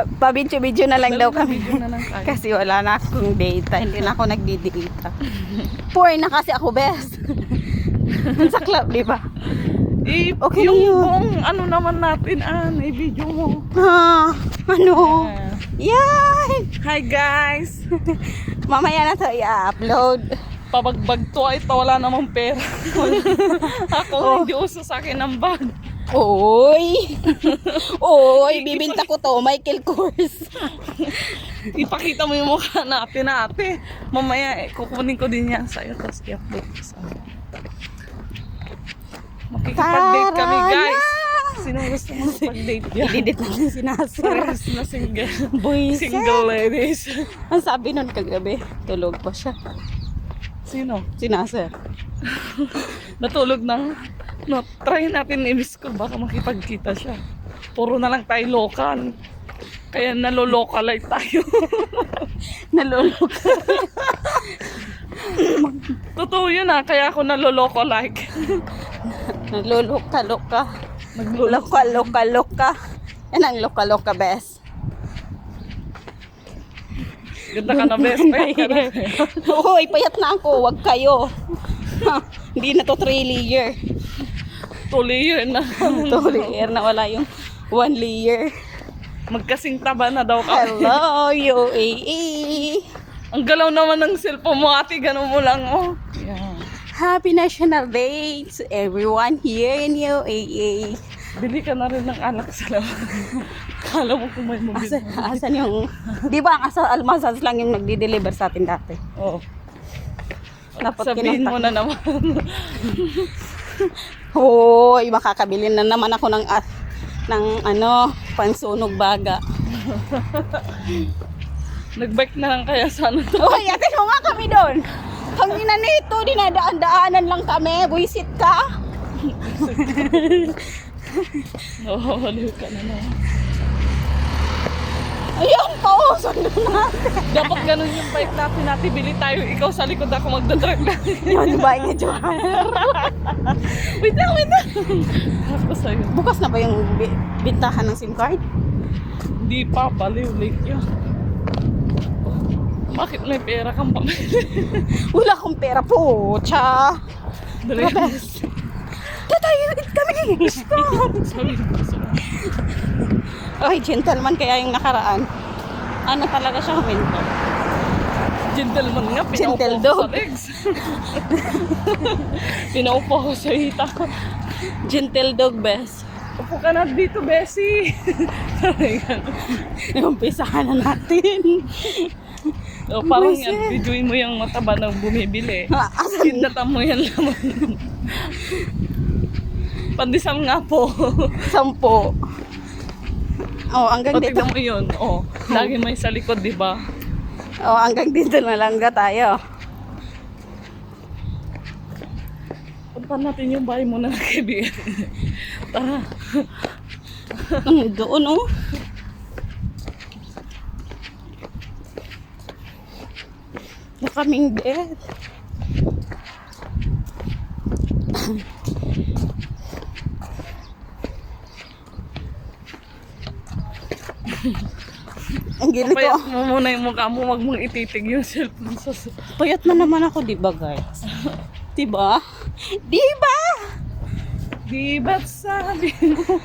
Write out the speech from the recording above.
Pabidyo-bidyo na lang daw kami. Video na lang tayo. Kasi wala na akong data. Hindi na ako nagdi-data. Poor na kasi ako, best. Sa club, di ba? Okay yung lang yun. buong ano naman natin, i-video mo. Ano? Yan! Hi guys! Mamaya na to i-upload. Pabagbag to, ito wala namang pera. Ako, hindi uso sa akin ng bag. Oy! Oy, bibinta ko to, Michael Kors. Ipakita mo yung mukha natin ate. Mamaya, kukunin ko din yan sa'yo, tapos i-upload ko sa'yo. Makikipag-date kami guys. Sino gusto mo pag-date yan? I-edit natin si Nasir. Parehas na single. Buisit. Single ladies. Ang sabi nun kagabi, tulog pa siya. Sino? Si Nasir. Natulog na. No, try natin i-miss ko. Baka makipagkita siya. Puro na lang tayo local. Kaya nalolocalite tayo. Nalulog. Totoo yun kaya ako nalolocalike. Naluluka-luka. Loka-loka-loka. Yan ang loka-loka, best. Ganda ka na best. Payat ka na. Hoy, payat na ako. Wag kayo. Hindi na to 3 layer. 2 layer na. 2 layer na wala yung 1 layer. Magkasing taba na daw kami. Hello, UAE. Ang galaw naman ng cellphone mo ate. Ganun mo lang Yeah. Happy National Day to everyone here in UAE. Bili ka na rin ng alak sa labas. Kala mo kung may mabili. Asan yung... Di ba ang almasas lang yung nagdi-deliver sa atin dati? Oo. Dapat Sabihin mo na naman. Hoy, makakabili na naman ako ng pansunog baga. Nagbike na lang kaya sana to. Hoy, atin mo nga kami doon. Pag nito, dinadaan-daanan lang kami. Buisit ka. Oo, haliw ka na naman. Ayun, pausun natin. Dapat ganun yung bike natin. Bili tayo. Ikaw sa likod, ako magdadrive lang. Yun, ba yung Johan? Wait lang. Ako sa'yo. Bukas na ba yung bintahan ng SIM card? Hindi pa, baliw. Late yun. Bakit may pera kang pamili? Wala akong pera po. Tsa. Dali. Tatayo kami. Stop. Sabi ko sa Ay, gentleman kaya yung nakaraan. Ano talaga siya huminto? gentleman nga, Gentle pinaupo ko dog. sa legs. Pinaupo ko sa hita. Gentle dog, best. Upo ka na dito, Bessie. Umpisahan na natin. So, parang Buisit. yan, videoin mo yung mataba ng bumibili. Asan? Sindatan mo yan laman. Pandisam nga po. 10. Oh, hanggang O, dito. tignan mo yun. O, lagi may sa likod, di ba? Oh, hanggang dito na lang ga tayo. Punta natin yung bahay mo na kaibigan. Tara. Doon, oh. Na kaming dead. Ang gilito. Papayat mo muna yung mukha mo, wag mong ititig yung cellphone sa... Payat na naman ako, di ba, guys? Di ba? Di ba? Di ba't sabi mo